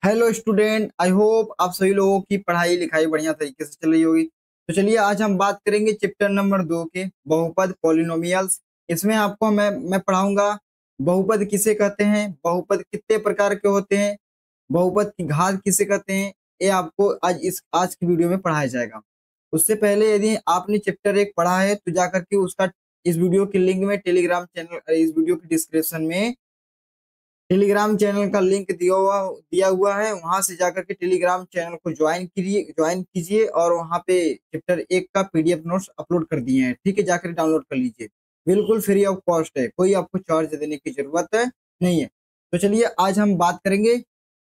Hello student, I hope आप सभी लोगों की पढ़ाई लिखाई बढ़िया तरीके से चल रही होगी। तो चलिए आज हम बात करेंगे चैप्टर नंबर 2 के बहुपद पॉलिनोमियल्स। इसमें आपको मैं पढ़ाऊंगा बहुपद किसे कहते हैं, बहुपद कितने प्रकार के होते हैं, बहुपद की घात किसे कहते हैं। ये आपको आज की वीडियो में पढ़ाया जाएगा। उससे पहले यदि आपने चैप्टर 1 पढ़ा है तो जाकर के उसका इस वीडियो की लिंक में टेलीग्राम चैनल, इस वीडियो की डिस्क्रिप्शन में टेलीग्राम चैनल का लिंक दिया हुआ है। वहां से जाकर के टेलीग्राम चैनल को ज्वाइन कीजिए और वहां पे चैप्टर 1 का पीडीएफ नोट्स अपलोड कर दिए हैं। ठीक है, जाकर डाउनलोड कर लीजिए, बिल्कुल फ्री ऑफ कॉस्ट है, कोई आपको चार्ज देने की जरूरत नहीं है। तो चलिए आज हम बात करेंगे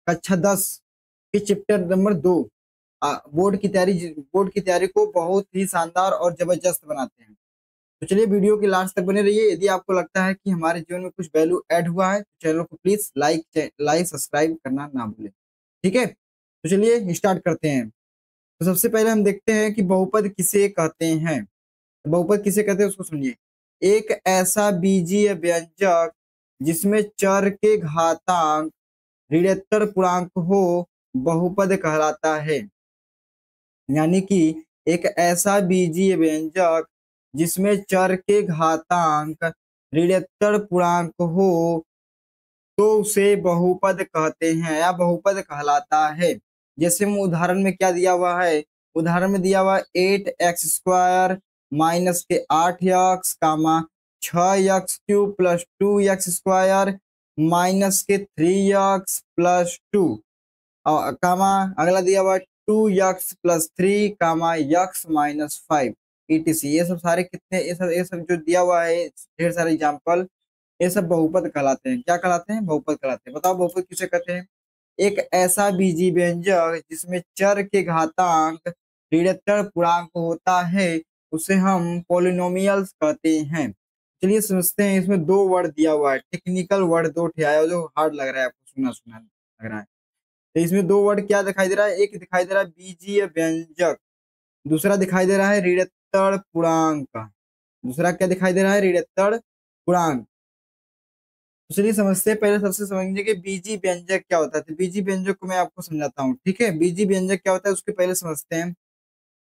कक्षा 10 के चैप्टर नंबर 2। बोर्ड की तैयारी को बहुत ही शानदार और जबरदस्त बनाते हैं। तो चलिए वीडियो के लास्ट तक बने रहिए। यदि आपको लगता है कि हमारे जीवन में कुछ वैल्यू ऐड हुआ है तो चैनल को प्लीज लाइक सब्सक्राइब करना ना भूलें। ठीक है, तो चलिए स्टार्ट करते हैं। तो सबसे पहले हम देखते हैं कि बहुपद किसे कहते हैं। तो बहुपद किसे कहते हैं उसको सुनिए। एक ऐसा बीजीय व्यंजक जिसमें चर के घातांक ऋणात्तर पूर्णांक हो बहुपद कहलाता है। यानी कि एक ऐसा बीजीय व्यंजक जिसमें चर के घातांक ऋणात्तर पूर्णांक हो तो उसे बहुपद कहते हैं या बहुपद कहलाता है। जैसे में उदाहरण में क्या दिया हुआ है, उदाहरण में दिया हुआ 8x² माइनस के 8x कामा 6x³ प्लस 2x² माइनस के 3x+2 कामा अगला दिया हुआ 2x+3 कामा x-5 etc। ये सब सारे कितने, ये सब जो दिया हुआ है ढेर सारे एग्जाम्पल, ये सब बहुपद कहलाते हैं। क्या कहलाते हैं? बहुपद कहलाते हैं। बताओ बहुपद किसे कहते हैं? एक ऐसा बीजीय व्यंजक जिसमें चर के घातांक ऋणात्तर पूर्णांक होता है उसे हम पॉलिनोमियल्स कहते हैं। चलिए समझते हैं। इसमें दो वर्ड दिया हुआ है, टेक्निकल वर्ड दो ठे आया जो हार्ड लग रहा है, आपको सुना सुना लग रहा है। तो इसमें दो वर्ड क्या दिखाई दे रहा है, एक दिखाई दे रहा है बीजीय व्यंजक, दूसरा दिखाई दे रहा है ऋणात्तर पूर्णांक। दूसरा क्या दिखाई दे रहा है? ऋणात्तर पूर्णांक। तो चलिए समझते हैं। पहले सबसे समझेंगे कि बीजी व्यंजक क्या होता है। तो बीजी व्यंजक को मैं आपको समझाता हूँ। ठीक है, बीजी व्यंजक क्या होता है उसके पहले समझते हैं।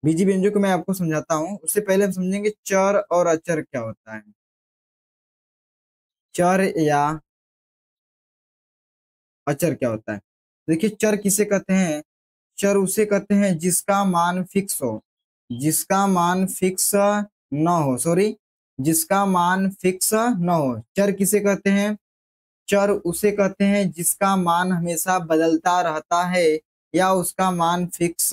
बीजी व्यंजक को मैं आपको समझाता हूँ, उससे पहले हम समझेंगे चर और अचर क्या होता है। चर या अचर क्या होता है? देखिए, चर किसे कहते हैं? चर उसे कहते हैं जिसका मान फिक्स हो, जिसका मान फिक्स न हो, सॉरी, जिसका मान फिक्स न हो। चर किसे कहते हैं? चर उसे कहते हैं जिसका मान हमेशा बदलता रहता है या उसका मान फिक्स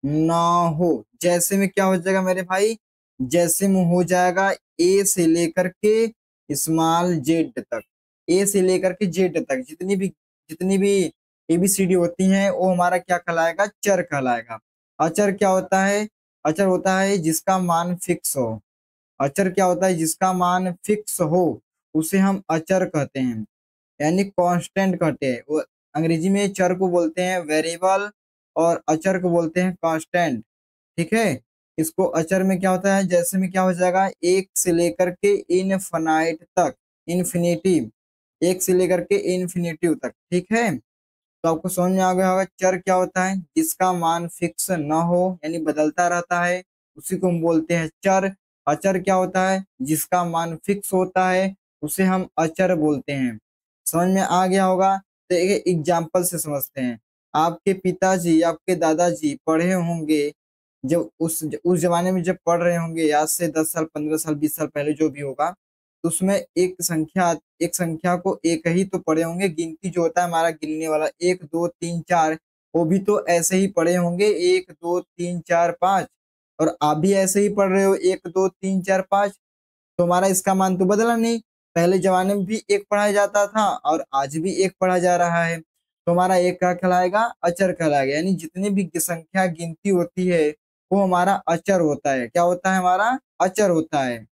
न हो। जैसे में क्या हो जाएगा मेरे भाई? जैसे में हो जाएगा ए से लेकर के स्मॉल जेड तक, ए से लेकर के जेड तक जितनी भी एबीसीडी होती हैं वो हमारा क्या कहलाएगा? चर कहलाएगा। अचर क्या होता है? अचर होता है जिसका मान फिक्स हो। अचर क्या होता है? जिसका मान फिक्स हो उसे हम अचर कहते हैं, यानी कांस्टेंट कहते हैं। वो अंग्रेजी में चर को बोलते हैं वेरिएबल और अचर को बोलते हैं कांस्टेंट। ठीक है, इसको अचर में क्या होता है? जैसे में क्या हो जाएगा, एक से लेकर के इनफिनाइट तक, इन्फिनिटिव, एक से लेकर के इन्फिनिटिव तक। ठीक है, तो आपको समझ में आ गया होगा चर क्या होता है। जिसका मान फिक्स न हो यानी बदलता रहता है उसी को हम बोलते हैं चर। अचर क्या होता है? जिसका मान फिक्स होता है उसे हम अचर बोलते हैं। समझ में आ गया होगा। तो एक एग्जाम्पल से समझते हैं। आपके पिताजी, आपके दादाजी पढ़े होंगे, जब उस जमाने में जब पढ़ रहे होंगे, आज से 10 साल 15 साल 20 साल पहले जो भी होगा, तो उसमें एक संख्या को एक ही तो पढ़े होंगे। गिनती जो होता है हमारा गिनने वाला 1 2 3 4, वो भी तो ऐसे ही पढ़े होंगे 1 2 3 4 5। और आप भी ऐसे ही पढ़ रहे हो 1 2 3 4 5। तो हमारा इसका मान तो बदला नहीं। पहले जमाने में भी एक पढ़ा जाता था और आज भी एक पढ़ा जा रहा है। तो हमारा एक क्या कहलाएगा? अचर कहलाएगा। यानी जितनी भी संख्या गिनती होती है वो हमारा अचर होता है। क्या होता है? हमारा अचर होता है।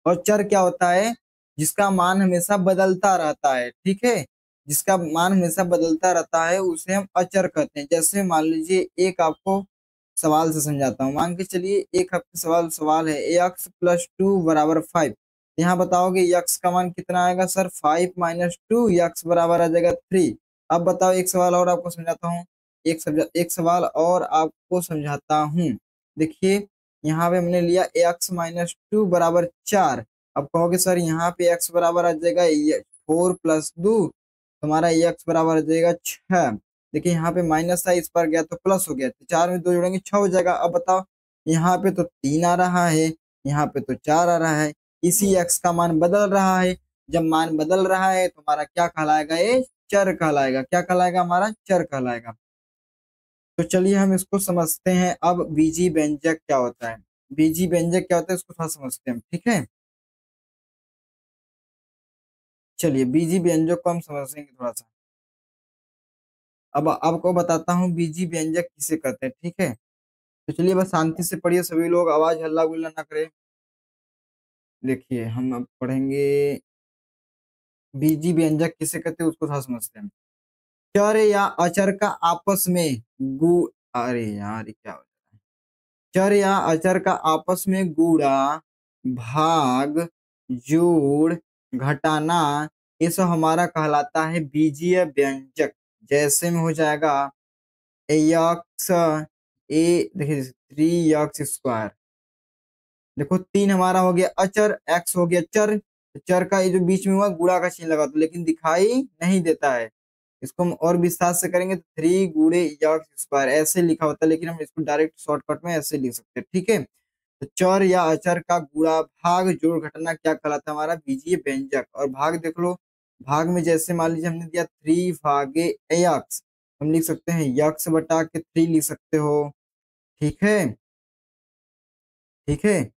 और चर क्या होता है? जिसका मान हमेशा बदलता रहता है। ठीक है, जिसका मान हमेशा बदलता रहता है उसे हम अचर कहते हैं। जैसे मान लीजिए, एक आपको सवाल से समझाता हूँ। मान के चलिए एक आपके सवाल है x+2 बराबर 5। यहाँ बताओगे x का मान कितना आएगा? सर 5 - 2 x बराबर आ जाएगा 3। अब बताओ, एक सवाल और आपको समझाता हूँ। एक सवाल और आपको समझाता हूँ। देखिए, यहाँ पे हमने लिया x-2 बराबर 4। अब कहोगे सर यहाँ पे x बराबर आ जाएगा 4 + 2, तुम्हारा x बराबर आ जाएगा 6। देखिए यहाँ पे माइनस था, इस पर गया तो प्लस हो गया, तो 4 में 2 जोड़ेंगे 6 हो जाएगा। अब बताओ, यहाँ पे तो 3 आ रहा है, यहाँ पे तो 4 आ रहा है, इसी x का मान बदल रहा है। जब मान बदल रहा है तो हमारा क्या कहलाएगा, ये चर कहलाएगा। क्या कहलाएगा, हमारा चर कहलाएगा। तो चलिए हम इसको समझते हैं। अब बीजी व्यंजक क्या होता है, बीजी व्यंजक क्या होता है, इसको थोड़ा समझते हैं, ठीक है। चलिए बीजी व्यंजक को हम समझेंगे थोड़ा सा। अब आपको बताता हूँ बीजी व्यंजक किसे कहते हैं, ठीक है। तो चलिए बस शांति से पढ़िए, सभी लोग आवाज हल्ला गुल्ला ना करें। देखिए हम अब पढ़ेंगे बीजी व्यंजक किसे कहते हैं, उसको थोड़ा समझते हैं। चर या अचर का आपस में गु अरे यार ये क्या हो रहा है। चर या अचर का आपस में गुणा, भाग, जोड़, घटाना, ये सब हमारा कहलाता है बीजीय व्यंजक। जैसे में हो जाएगा एक्स ए, देखिए 3x²। देखो 3 हमारा हो गया अचर, x हो गया चर। चर का ये जो बीच में हुआ गुणा का चिन्ह लगा दो, लेकिन दिखाई नहीं देता है। इसको हम और विस्तार से करेंगे तो 3 × x² ऐसे लिखा होता है, लेकिन हम इसको डायरेक्ट शॉर्टकट में ऐसे लिख सकते हैं, ठीक है। तो चर या अचर का गुणा, भाग, जोड़, घटाना क्या कहलाता है, हमारा बीजीय व्यंजक। और भाग देख लो, भाग में जैसे मान लीजिए हमने दिया 3 भागे x, हम लिख सकते हैं यक्स बटा के 3 लिख सकते हो, ठीक है, ठीक है।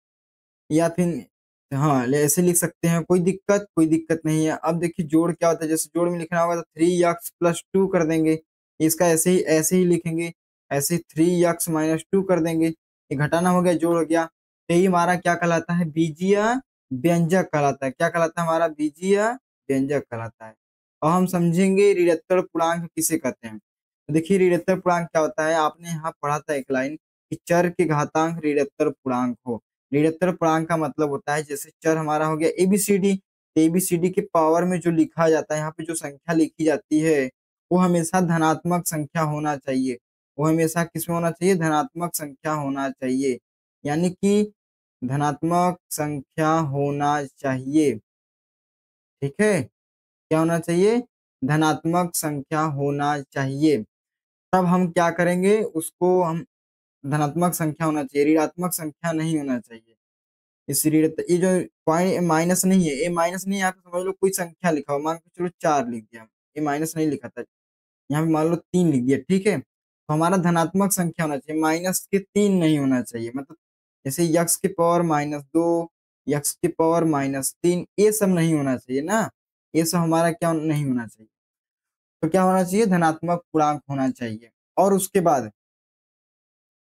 या फिर हाँ ऐसे लिख सकते हैं, कोई दिक्कत नहीं है। अब देखिए जोड़ क्या होता है, जैसे जोड़ में लिखना होगा तो 3x + 2 कर देंगे, इसका ऐसे ही लिखेंगे, ऐसे 3x - 2 कर देंगे। ये घटाना हो गया, जोड़ हो गया, तो यही हमारा क्या कहलाता है, बीजीय व्यंजक कहलाता है। क्या कहलाता है, हमारा बीजीय व्यंजक कहलाता है। और हम समझेंगे ऋणात्मक पूर्णांक किसे कहते हैं। तो देखिए ऋणात्मक पूर्णांक क्या होता है, आपने यहाँ पढ़ा था एक लाइन कि चर के घातांक ऋणात्मक पूर्णांक हो। ऋणात्मक पूर्णांक का मतलब होता है, जैसे चर हमारा हो गया एबीसीडी, एबीसीडी के पावर में जो लिखा जाता है, यहाँ पे जो संख्या लिखी जाती है वो हमेशा धनात्मक संख्या होना चाहिए। वो हमेशा किसमें होना चाहिए, धनात्मक संख्या होना चाहिए, यानी कि धनात्मक संख्या होना चाहिए, ठीक है। क्या होना चाहिए, धनात्मक संख्या होना चाहिए। तब हम क्या करेंगे, उसको हम धनात्मक संख्या होना चाहिए, ऋणात्मक संख्या नहीं होना चाहिए। इस ऋण ये जो पॉइंट माइनस नहीं है, ये माइनस नहीं है, आप समझ लो कोई संख्या लिखा हो, मान के चलो 4 लिख दिया, ये माइनस नहीं लिखा था, यहाँ पे मान लो 3 लिख दिया, ठीक है। तो हमारा धनात्मक संख्या होना चाहिए, माइनस के 3 नहीं होना चाहिए। मतलब जैसे x⁻², x⁻−3, ये सब नहीं होना चाहिए ना, ये सब हमारा क्या नहीं होना चाहिए। तो क्या होना चाहिए, धनात्मक पूर्णांक होना चाहिए। और उसके बाद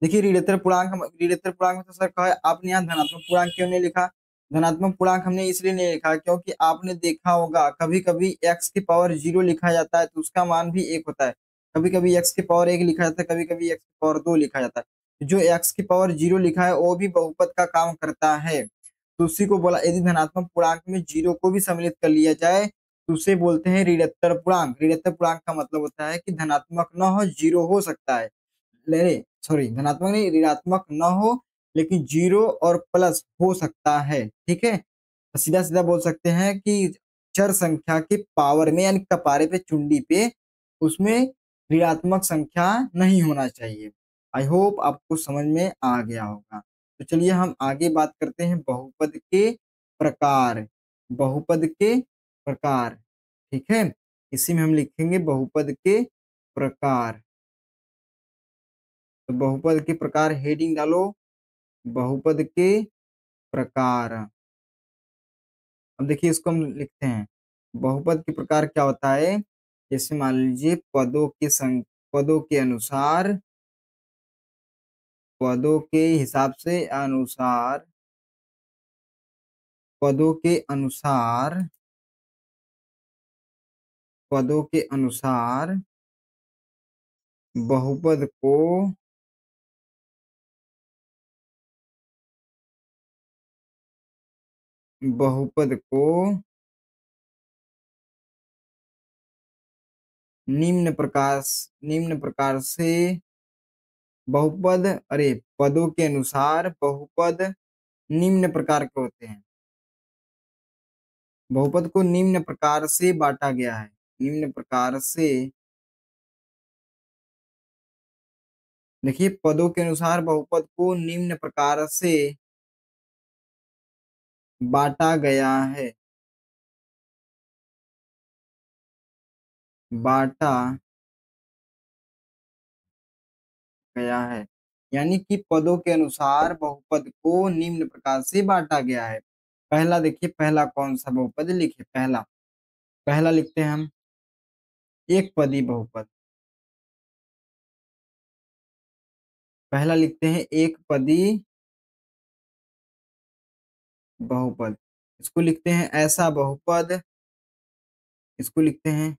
देखिए ऋणात्मक पूर्णांक में तो सर कहा है, आपने यहाँ धनात्मक पूर्णांक क्यों नहीं लिखा। धनात्मक पूर्णांक हमने इसलिए नहीं लिखा क्योंकि आपने देखा होगा कभी कभी एक्स की पावर 0 लिखा जाता है तो उसका मान भी 1 होता है। कभी कभी एक्स की पावर 1 लिखा जाता है, कभी कभी एक्स की पावर 2 लिखा जाता है। जो एक्स की पावर 0 लिखा है वो भी बहुपद का काम करता है। तो उसी को बोला, यदि धनात्मक पूर्णांक में 0 को भी सम्मिलित कर लिया जाए तो उसे बोलते हैं ऋणात्मक पूर्णांक। ऋणात्मक पूर्णांक का मतलब होता है कि धनात्मक न हो, 0 हो सकता है, ले सॉरी धनात्मक नहीं, ऋणात्मक न हो लेकिन 0 और प्लस हो सकता है, ठीक है। तो सीधा सीधा बोल सकते हैं कि चर संख्या के पावर में यानी कपारे पे, चुंडी पे, उसमें ऋणात्मक संख्या नहीं होना चाहिए। आई होप आपको समझ में आ गया होगा। तो चलिए हम आगे बात करते हैं बहुपद के प्रकार। बहुपद के प्रकार, ठीक है, इसी में हम लिखेंगे बहुपद के प्रकार। तो बहुपद के प्रकार हेडिंग डालो, बहुपद के प्रकार। अब देखिए इसको हम लिखते हैं, बहुपद के प्रकार क्या होता है। जैसे मान लीजिए पदों के अनुसार, पदों के हिसाब से अनुसार, पदों के अनुसार, पदों के अनुसार बहुपद को, बहुपद को निम्न प्रकार से बहुपद, अरे पदों के अनुसार बहुपद निम्न प्रकार के होते हैं। बहुपद को निम्न प्रकार से बांटा गया है। निम्न प्रकार से, देखिए पदों के अनुसार बहुपद को निम्न प्रकार से बांटा गया है। बांटा गया है, यानी कि पदों के अनुसार बहुपद को निम्न प्रकार से बांटा गया है। पहला देखिए, पहला कौन सा बहुपद लिखे, पहला पहला लिखते हैं हम एक पदी बहुपद। पहला लिखते हैं एक पदी बहुपद। इसको लिखते हैं ऐसा बहुपद, इसको लिखते हैं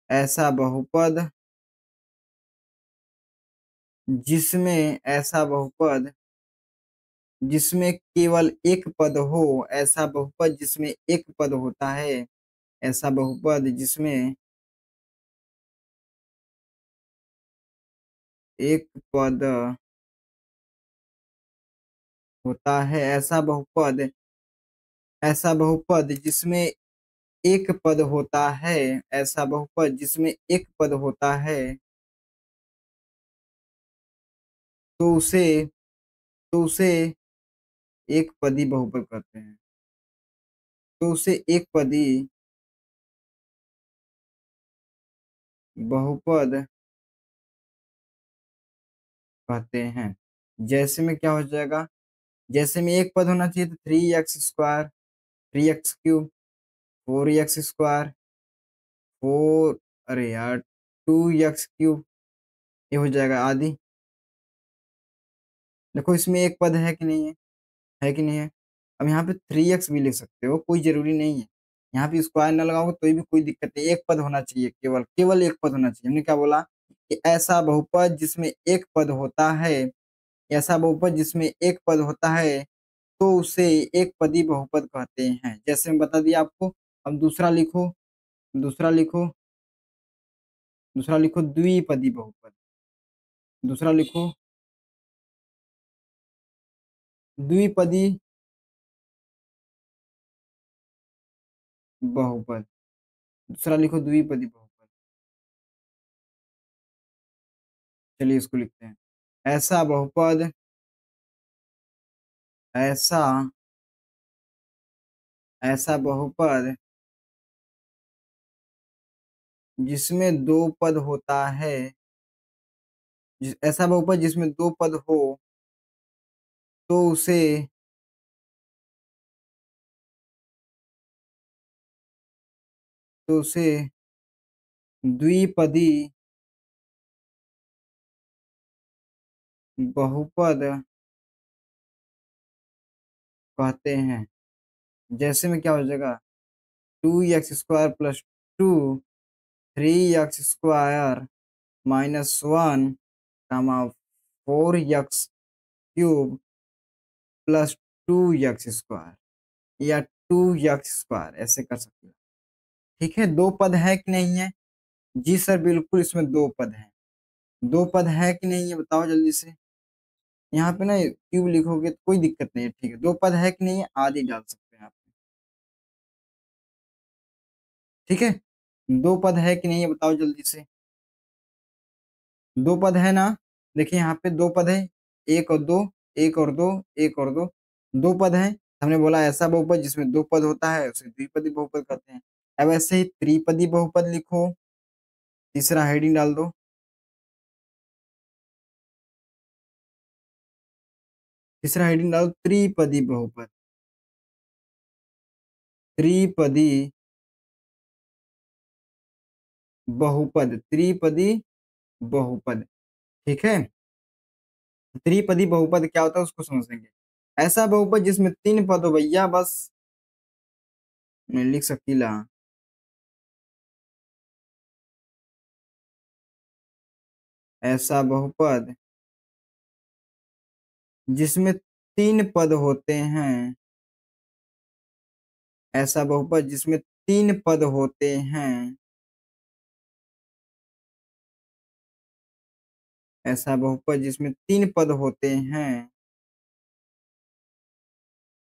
ऐसा बहुपद जिसमें, ऐसा बहुपद जिसमें केवल एक पद हो। ऐसा बहुपद जिसमें एक पद होता है। ऐसा बहुपद जिसमें एक पद होता है। ऐसा बहुपद जिसमें एक पद होता है। ऐसा बहुपद जिसमें एक पद होता है, तो उसे तो उसे एक पदी बहुपद कहते हैं। तो उसे एक पदी बहुपद कहते हैं। जैसे में क्या हो जाएगा, जैसे में एक पद होना चाहिए तो 3x², 3x³ 4x², 4, अरे यार 2x³, ये हो जाएगा आदि। देखो इसमें एक पद है कि नहीं है, है कि नहीं है। अब यहाँ पे 3x भी लिख सकते हो, कोई जरूरी नहीं है। यहाँ पे स्क्वायर न लगाओगे तो भी कोई दिक्कत नहीं, एक पद होना चाहिए, केवल केवल एक पद होना चाहिए। हमने क्या बोला कि ऐसा बहुपद जिसमें एक पद होता है, ऐसा बहुपद जिसमें एक पद होता है, तो उसे एक पदी बहुपद कहते हैं। जैसे मैं बता दिया आपको। अब दूसरा लिखो, दूसरा लिखो, दूसरा लिखो द्विपदी बहुपद। दूसरा लिखो द्विपदी बहुपद। दूसरा लिखो द्विपदी बहुपद। चलिए इसको लिखते हैं ऐसा बहुपद, ऐसा ऐसा बहुपद जिसमें दो पद होता है। ऐसा बहुपद जिसमें दो पद हो, तो उसे तो उसे द्विपदी बहुपद कहते हैं। जैसे में क्या हो जाएगा, 2x² + 2, 3x² - 1, 4x³ +2x², या 2x², ऐसे कर सकते हो। ठीक है, दो पद है कि नहीं है। जी सर बिल्कुल, इसमें दो पद हैं। दो पद है कि नहीं है बताओ जल्दी से। यहाँ पे ना क्यूब लिखोगे तो कोई दिक्कत नहीं है, ठीक है। दो पद है कि नहीं है, आदि डाल सकते हैं आप। ठीक है, दो पद है कि नहीं है बताओ जल्दी से। दो पद है ना, देखिए यहाँ पे दो पद है, एक और दो, एक और दो, एक और दो, दो पद है। हमने बोला ऐसा बहुपद जिसमें दो पद होता है उसे द्विपदी बहुपद कहते हैं। अब ऐसे ही त्रिपदी बहुपद लिखो, तीसरा हेडिंग डाल दो। तीसरा हेडिंग डालो त्रिपदी बहुपद। त्रिपदी बहुपद, त्रिपदी बहुपद। ठीक है, त्रिपदी बहुपद क्या होता है उसको समझेंगे। ऐसा बहुपद जिसमें तीन पद हो भैया, बस मैं लिख सकीला। ऐसा बहुपद जिसमें तीन पद होते हैं। ऐसा बहुपद जिसमें तीन पद होते हैं, ऐसा बहुपद जिसमें तीन पद होते हैं,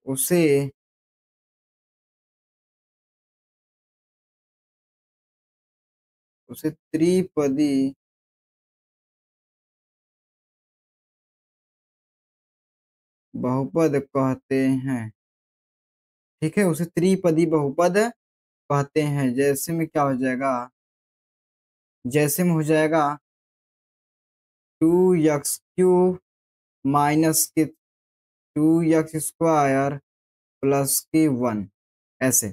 उसे उसे त्रिपदी बहुपद कहते हैं। ठीक है, उसे त्रिपदी बहुपद कहते हैं। जैसे में क्या हो जाएगा, जैसे में हो जाएगा 2x³ माइनस के 2x² प्लस के 1, ऐसे।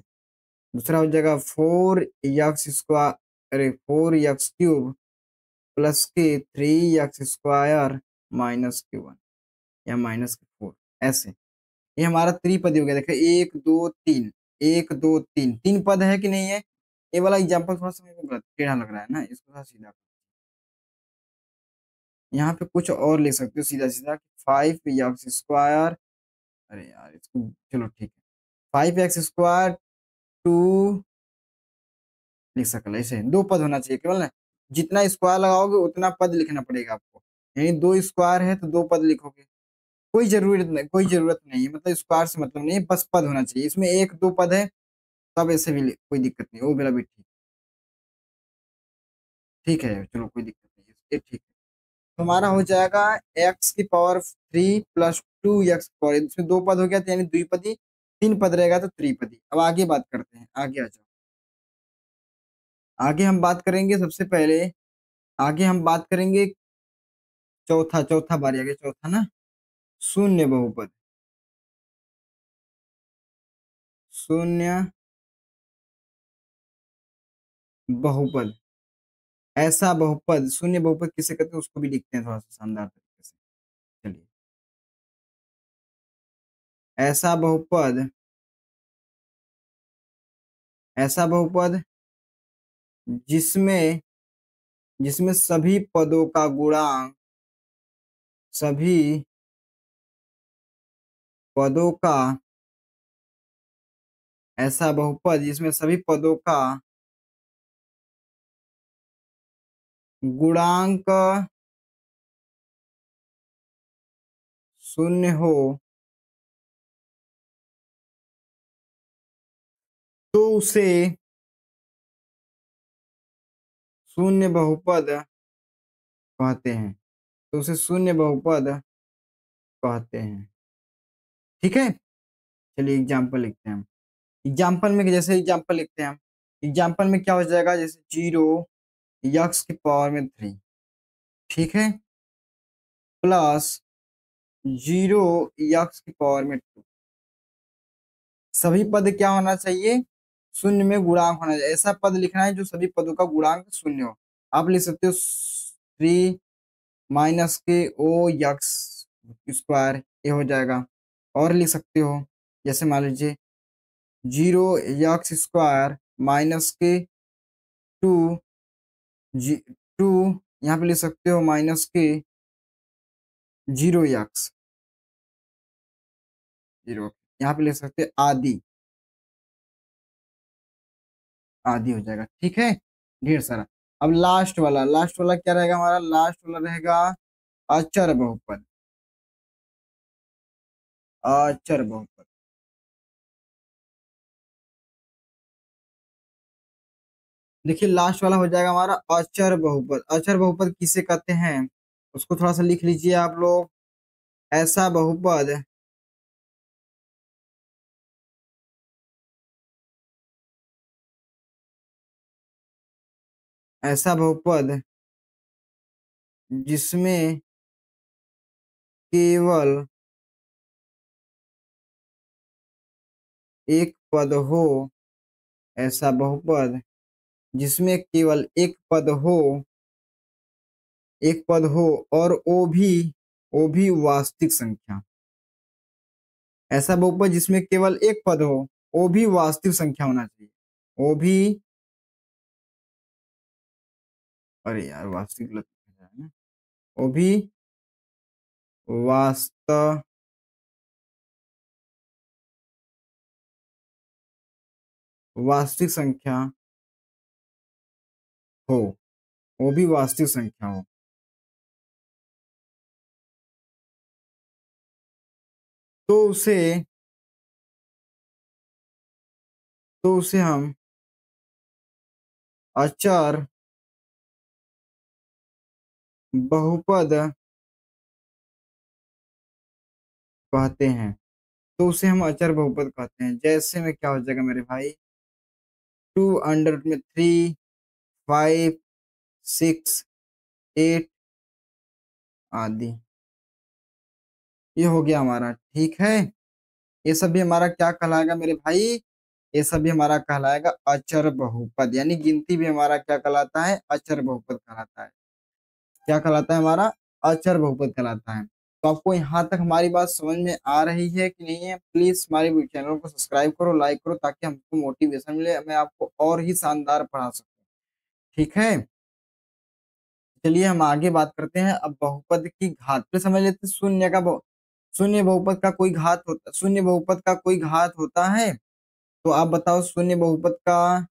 दूसरा हो जाएगा 4x², अरे 4x³ प्लस के 3x² माइनस के 1 या माइनस के 4, ऐसे। ये हमारा त्रिपदी हो गया। देखो 1 2 3, 1 2 3, तीन पद है कि नहीं है। ये वाला एग्जाम्पल थोड़ा सा मेरे को गलत टेढ़ा लग रहा है ना, इसको थोड़ा सीधा। यहाँ पे कुछ और लिख सकते हो सीधा सीधा, 5x², अरे यार इसको, चलो ठीक है, 5x² 2 लिख सकते, ऐसे दो पद होना चाहिए केवल ना। जितना स्क्वायर लगाओगे उतना पद लिखना पड़ेगा आपको, यानी दो स्क्वायर है तो दो पद लिखोगे। कोई जरूरत नहीं, कोई जरूरत नहीं है, मतलब स्क्वायर से मतलब नहीं है, बस पद होना चाहिए। इसमें एक दो पद है तब ऐसे भी कोई दिक्कत नहीं, वो मेरा भी ठीक, ठीक है, चलो कोई दिक्कत नहीं है, ये ठीक है। तो हमारा हो जाएगा x³ प्लस 2x², इसमें दो पद हो गया तो यानी द्विपदी, तीन पद रहेगा तो त्रिपदी। अब आगे बात करते हैं, आगे आ जाओ। आगे हम बात करेंगे सबसे पहले, आगे हम बात करेंगे चौथा, चौथा बारी आ गया, चौथा ना, शून्य बहुपद। शून्य बहुपद, ऐसा बहुपद, शून्य बहुपद किसे कहते हैं उसको भी लिखते हैं थोड़ा सा शानदार तरीके से। चलिए, ऐसा बहुपद, ऐसा बहुपद जिसमें जिसमें सभी पदों का गुणांक, सभी पदों का, ऐसा बहुपद जिसमें सभी पदों का गुणांक शून्य हो, तो उसे शून्य बहुपद कहते हैं, तो उसे शून्य बहुपद कहते हैं। ठीक है, चलिए एग्जाम्पल लिखते हैं हम। एग्जाम्पल में जैसे एग्जाम्पल लिखते हैं हम, एग्जाम्पल में क्या हो जाएगा, जैसे 0 x⁻³ ठीक है, प्लस 0 x⁻²। सभी पद क्या होना चाहिए, शून्य में गुणांक होना चाहिए। ऐसा पद लिखना है जो सभी पदों का गुणांक शून्य हो। आप लिख सकते हो 3 - के o x², ये हो जाएगा। और लिख सकते हो, जैसे मान लीजिए 0 x² - के 2, 2, यहाँ पे लिख सकते हो -के 0 x, 0, यहाँ पे लिख सकते हैं आदि, आदि हो जाएगा। ठीक है, ढेर सारा। अब लास्ट वाला, लास्ट वाला क्या रहेगा हमारा, लास्ट वाला रहेगा अचर बहुपद, अचर बहुपद। देखिए लास्ट वाला हो जाएगा हमारा अचर बहुपद। अचर बहुपद किसे कहते हैं उसको थोड़ा सा लिख लीजिए आप लोग। ऐसा बहुपद, ऐसा बहुपद जिसमें केवल एक पद हो, ऐसा बहुपद जिसमें केवल एक पद हो, एक पद हो, और वो भी वास्तविक संख्या। ऐसा बहुपद जिसमें केवल एक पद हो, वो भी वास्तविक संख्या होना चाहिए, वो भी, अरे यार वास्तविक गलत लिखा है ना, वो भी वास्तविक वास्तविक संख्या हो, वो भी वास्तविक संख्या हो, तो उसे हम अचर बहुपद कहते हैं। तो उसे हम अचर बहुपद कहते हैं। जैसे में क्या हो जाएगा मेरे भाई, 2 अंडर में 3, 5, 6, 8 आदि। ये हो गया हमारा, ठीक है। ये सब भी हमारा क्या कहलाएगा मेरे भाई, ये सब भी हमारा कहलाएगा अचर बहुपद, यानी गिनती भी हमारा क्या कहलाता है, अचर बहुपद कहलाता है। क्या कहलाता है हमारा, अचर बहुपद कहलाता है। तो आपको यहाँ तक हमारी बात समझ में आ रही है कि नहीं है? प्लीज हमारे चैनल को सब्सक्राइब करो, लाइक करो, ताकि हमको मोटिवेशन मिले, मैं आपको और ही शानदार पढ़ा सकूं। ठीक है, चलिए हम आगे बात करते हैं। अब बहुपद की घात पे समझ लेते हैं। शून्य बहुपद का कोई घात होता, शून्य बहुपद का कोई घात होता है? तो आप बताओ, शून्य बहुपद का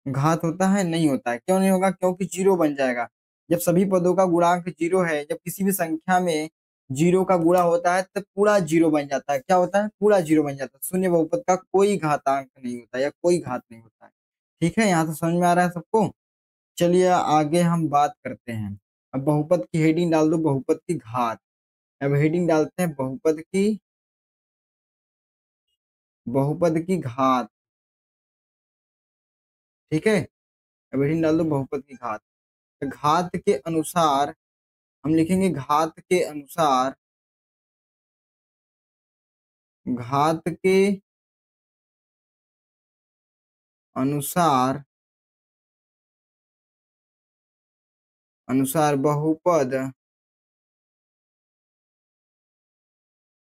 घात होता है? नहीं होता है। क्यों नहीं होगा? क्योंकि जीरो बन जाएगा। जब सभी पदों का गुणांक जीरो है, जब किसी भी संख्या में जीरो का गुणा होता है, तब पूरा जीरो बन जाता है। क्या होता है? पूरा जीरो बन जाता है। शून्य बहुपद का कोई घातांक नहीं होता, या कोई घात नहीं होता है। ठीक है, यहाँ से समझ में आ रहा है सबको? चलिए आगे हम बात करते हैं। अब बहुपद की हेडिंग डाल दो, बहुपद की घात। अब हेडिंग डालते हैं बहुपद की घात। ठीक है, अब हेडिंग डाल दो बहुपद की घात। तो घात के अनुसार हम लिखेंगे, घात के अनुसार बहुपद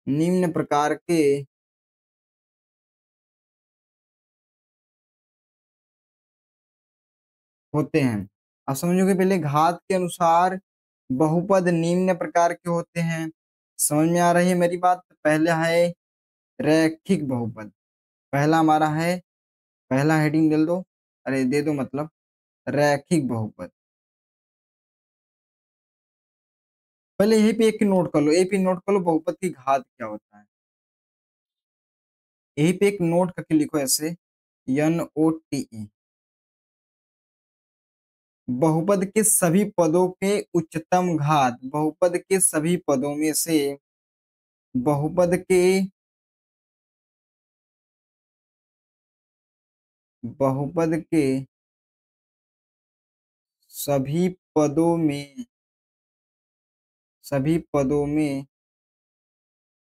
निम्न प्रकार के होते हैं। आप समझोगे, पहले घात के अनुसार बहुपद निम्न प्रकार के होते हैं। समझ में आ रही है मेरी बात? पहला है रैखिक बहुपद। पहला हमारा है, पहला हेडिंग दे दो, अरे दे दो मतलब, रैखिक बहुपद। पहले यही पे एक नोट कर लो, यही पे नोट कर लो बहुपद की घात क्या होता है। यही पे एक नोट करके लिखो ऐसे, NOTE। बहुपद के सभी पदों के उच्चतम घात, बहुपद के सभी पदों में से बहुपद के बहुपद के सभी पदों में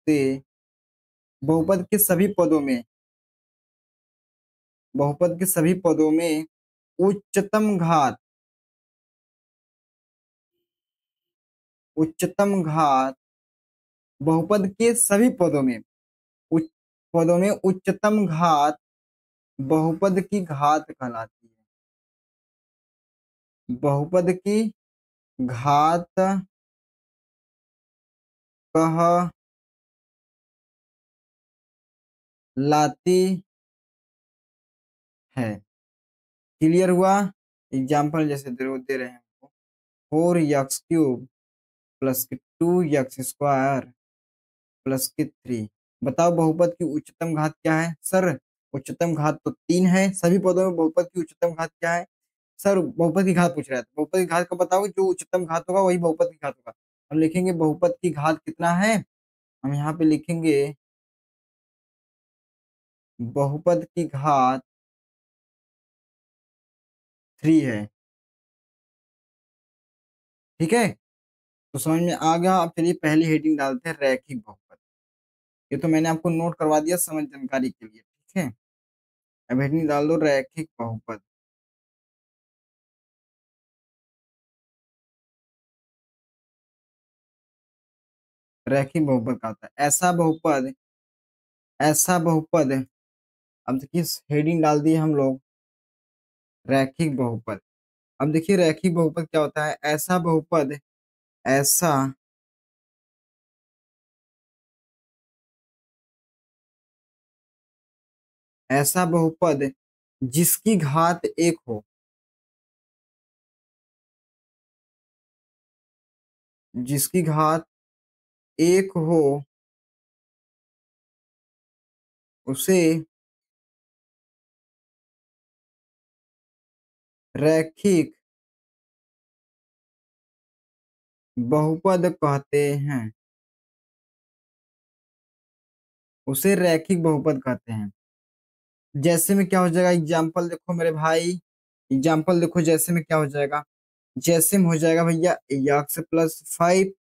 से बहुपद के सभी पदों में बहुपद के सभी पदों में उच्चतम घात, उच्चतम घात बहुपद के सभी पदों में उच्चतम घात बहुपद की घात कहलाती है। बहुपद की घात कहलाती है। क्लियर हुआ? एग्जाम्पल जैसे दे रहे हैं, 4x³ प्लस के 2x² प्लस के 3। बताओ बहुपद की उच्चतम घात क्या है सर? उच्चतम घात तो 3 है। सभी पदों में बहुपद की उच्चतम घात क्या है सर? बहुपद की घात पूछ रहा है, तो बहुपद की घात का बताओ, जो उच्चतम घात होगा वही बहुपद की घात होगा। हम लिखेंगे बहुपद की घात कितना है, हम यहाँ पे लिखेंगे बहुपद की घात 3 है। ठीक है, तो समझ में आ गया। अब चलिए पहली हेडिंग डालते हैं, रैखिक बहुपद। ये तो मैंने आपको नोट करवा दिया समझ जानकारी के लिए। ठीक है, अब हेडिंग डाल दो, रैखिक बहुपद। रैखिक बहुपद का होता है ऐसा बहुपद। अब देखिए हेडिंग डाल दी हम लोग, रैखिक बहुपद। अब देखिए रैखिक बहुपद क्या होता है? ऐसा ऐसा बहुपद जिसकी घात एक हो, जिसकी घात एक हो, उसे रैखिक बहुपद कहते हैं। उसे रैखिक बहुपद कहते हैं। जैसे में क्या हो जाएगा, एग्जाम्पल देखो मेरे भाई, एग्जाम्पल देखो जैसे में क्या हो जाएगा। जैसे में हो जाएगा भैया x+5,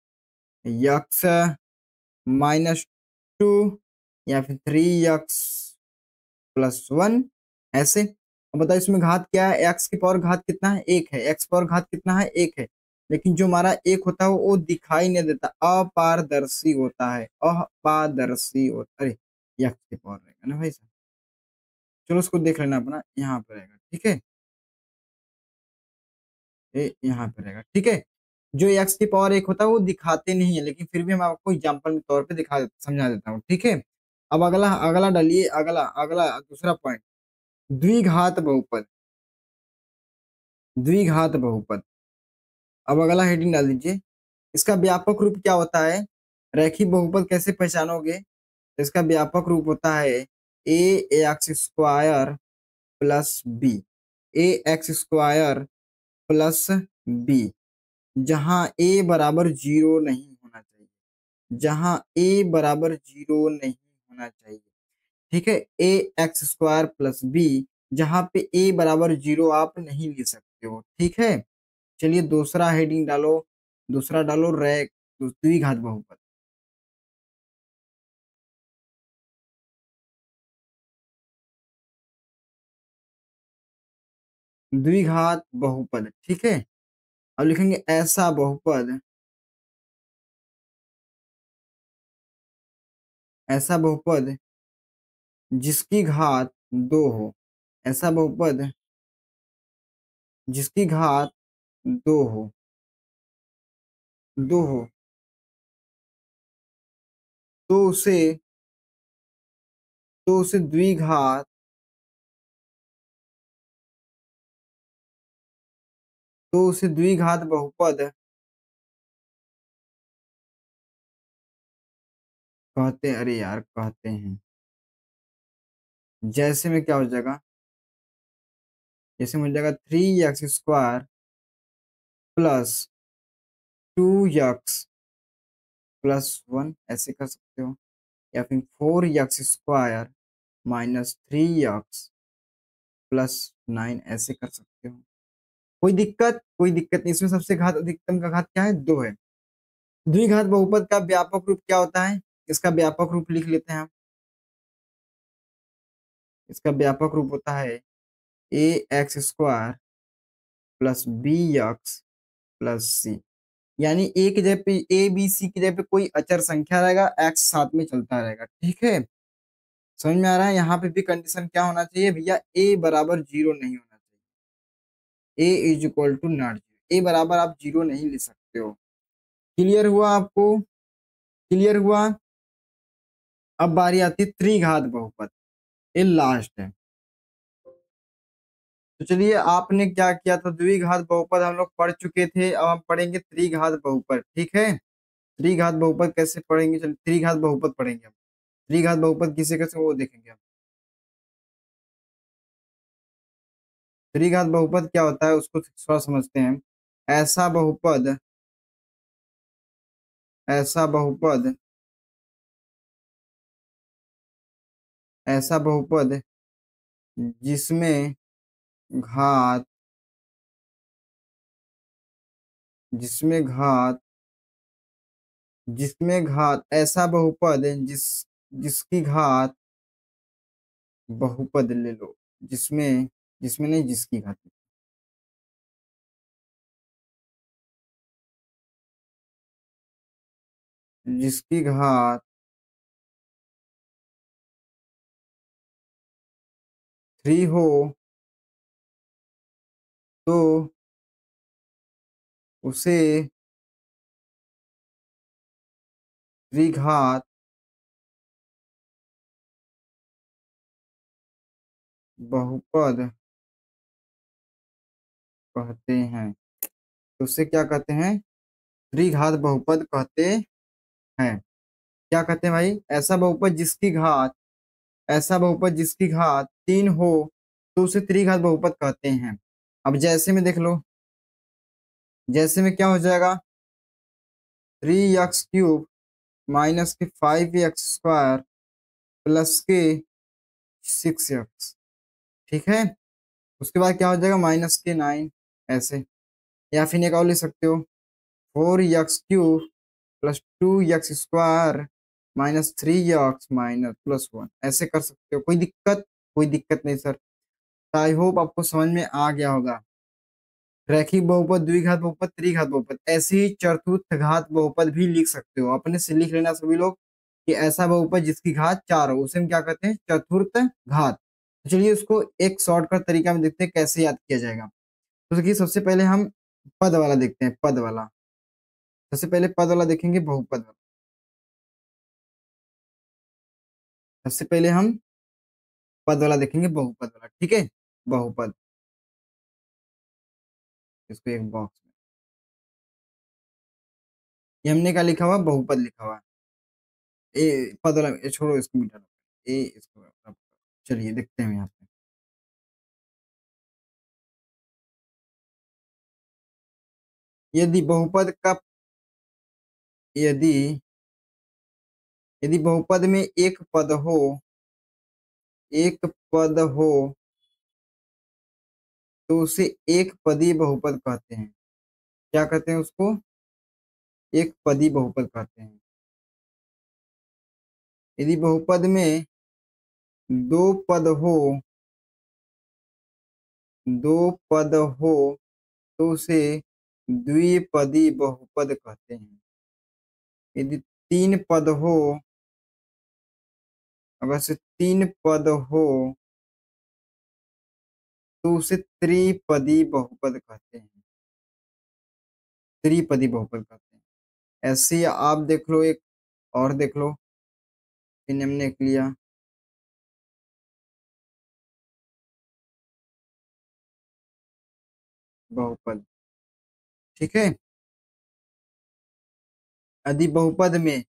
x-2, या फिर 3x+1, ऐसे। अब बताओ इसमें घात क्या है, एक्स की पावर घात कितना है, एक है, एक्स पावर घात कितना है, एक है। लेकिन जो हमारा एक होता है वो दिखाई नहीं देता, अपारदर्शी होता है, अपारदर्शी होता, अरे एक्स की पावर रहेगा ना भाई साहब। चलो उसको देख लेना अपना, यहाँ पर रहेगा, ठीक है, ये यहाँ पे रहेगा, ठीक है। जो एक्स की पावर एक होता है वो दिखाते नहीं है, लेकिन फिर भी हम आपको एग्जाम्पल के तौर पे समझा देता हूँ, ठीक है। अब अगला अगला डालिए, अगला अगला दूसरा पॉइंट, द्विघात बहुपद, द्विघात बहुपद। अब अगला हेडिंग डाल दीजिए, इसका व्यापक रूप क्या होता है, रैखिक बहुपद कैसे पहचानोगे। तो इसका व्यापक रूप होता है A X square plus B, A X square plus B, जहां ए बराबर जीरो नहीं होना चाहिए, जहां ए बराबर जीरो नहीं होना चाहिए, ठीक है। A X square plus B, जहां पे ए बराबर जीरो आप नहीं ले सकते हो, ठीक है। चलिए दूसरा हेडिंग डालो, दूसरा डालो रैक द्विघात बहुपद। द्विघात बहुपद, ठीक है। अब लिखेंगे ऐसा बहुपद, ऐसा बहुपद जिसकी घात दो हो, ऐसा बहुपद जिसकी घात दो हो, दो हो, तो उसे, तो उसे द्विघात, तो उसे द्विघात बहुपद कहते हैं, अरे यार कहते हैं। जैसे में क्या हो जाएगा, जैसे मिल जाएगा 3x² प्लस 2x+1, ऐसे कर सकते हो, या फिर 4x² -3x+9, ऐसे कर सकते हो। कोई दिक्कत, कोई दिक्कत नहीं, इसमें सबसे घात अधिकतम का घात क्या है, दो है। द्विघात बहुपद का व्यापक रूप क्या होता है, इसका व्यापक रूप लिख लेते हैं हम। इसका व्यापक रूप होता है A X square plus B X plus C, यानी ए की जगह पे, ए बी सी की जगह पे कोई अचर संख्या रहेगा, एक्स साथ में चलता रहेगा, ठीक है। समझ में आ रहा है, यहाँ पे भी कंडीशन क्या होना चाहिए भैया, ए बराबर जीरो नहीं होना चाहिए, A is equal to not zero, A बराबर आप जीरो नहीं ले सकते हो। क्लियर हुआ आपको, क्लियर हुआ। अब बारी आती है त्रिघात बहुपद, ये लास्ट है। तो चलिए आपने क्या किया था, द्विघात बहुपद हम लोग पढ़ चुके थे, अब हम पढ़ेंगे त्रिघात बहुपद, ठीक है। त्रिघात बहुपद कैसे पढ़ेंगे, चलिए त्रिघात बहुपद पढ़ेंगे हम। त्रिघात बहुपद किसे कैसे वो देखेंगे हम। त्रिघात बहुपद क्या होता है उसको थोड़ा समझते हैं। ऐसा बहुपद, ऐसा बहुपद, ऐसा बहुपद जिसमें घात, जिसमें घात, जिसमें घात, ऐसा बहुपद जिसकी घात, बहुपद ले लो, जिसमें, जिसमें नहीं, जिसकी घात, जिसकी घात थ्री हो, तो उसे द्विघात बहुपद कहते हैं, तो उसे क्या कहते हैं? त्रिघात बहुपद कहते हैं। क्या कहते हैं भाई? ऐसा बहुपद जिसकी घात 3 हो तो उसे त्रिघात बहुपद कहते हैं। अब जैसे में देख लो, जैसे में क्या हो जाएगा? 3x³ माइनस के 5x² प्लस के 6x। ठीक है, उसके बाद क्या हो जाएगा? माइनस के 9 ऐसे। या फिर एक और लिख सकते हो, 4x³ plus 2x² minus 3x minus plus 1, ऐसे कर सकते हो। कोई दिक्कत? कोई दिक्कत नहीं सर। आई होप आपको समझ में आ गया होगा। रैखिक बहुपद, द्विघात बहुपद, त्रिघात बहुपद, ऐसे ही चतुर्थ घात बहुपद भी लिख सकते हो। अपने से लिख लेना सभी लोग कि ऐसा बहुपद जिसकी घात 4 हो उसे हम क्या कहते हैं? चतुर्थ घात। तो चलिए उसको एक शॉर्टकट तरीका में देखते हैं कैसे याद किया जाएगा। तो देखिए सबसे पहले हम पद वाला देखते हैं, पद वाला। सबसे पहले पद वाला देखेंगे, बहुपद वाला। सबसे पहले हम पद वाला देखेंगे, बहुपद वाला। ठीक है, बहुपद। इसको एक बॉक्स में, ये हमने क्या लिखा हुआ? बहुपद लिखा हुआ। ए पद वाला छोड़ो, इसको मिटा दो। ए इसको चलिए देखते हैं यहाँ पे। यदि बहुपद का यदि यदि बहुपद में एक पद हो तो उसे एक पदी बहुपद कहते हैं। क्या कहते हैं उसको? एक पदी बहुपद कहते हैं। यदि बहुपद में दो पद हो दो पद हो तो उसे द्विपदी बहुपद कहते हैं। यदि तीन पद हो अगर से तीन पद हो तो उसे त्रिपदी बहुपद कहते हैं। त्रिपदी बहुपद कहते हैं। ऐसे ही आप देख लो, एक और देख लो। फिर हमने एक लिया बहुपद। ठीक है, यदि बहुपद में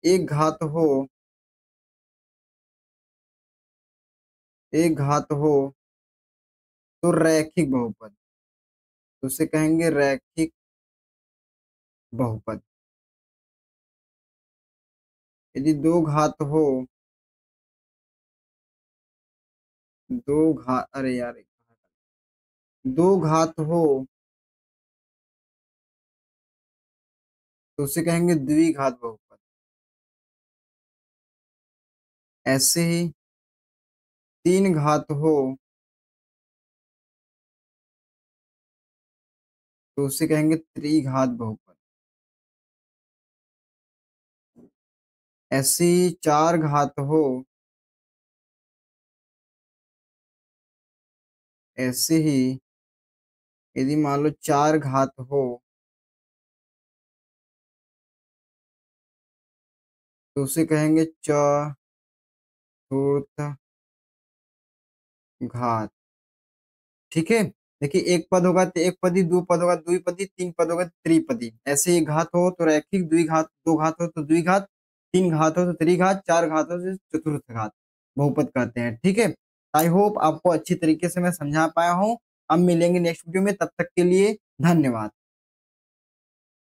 एक घात हो एक घात हो तो रैखिक बहुपद, तो उसे कहेंगे रैखिक बहुपद। यदि दो घात हो दो घात अरे यार, दो घात हो तो उसे कहेंगे द्विघात बहुपद। ऐसे ही तीन घात हो तो उसे कहेंगे त्रिघात बहुपद। ऐसे ही चार घात हो ऐसे ही यदि मान लो चार घात हो तो उसे कहेंगे चतुर्थ घात। ठीक है, देखिए एक पद होगा तो एक पदी, दो पद होगा द्विपदी, तीन पद होगा त्रिपदी। ऐसे एक घात हो तो रैखिक, द्विघात, दो घात हो तो द्विघात, तीन घात हो तो त्रिघात, चार घात हो तो चतुर्थ घात बहुपद कहते हैं। ठीक है, आई होप आपको अच्छी तरीके से मैं समझा पाया हूँ। अब मिलेंगे नेक्स्ट वीडियो में, तब तक के लिए धन्यवाद।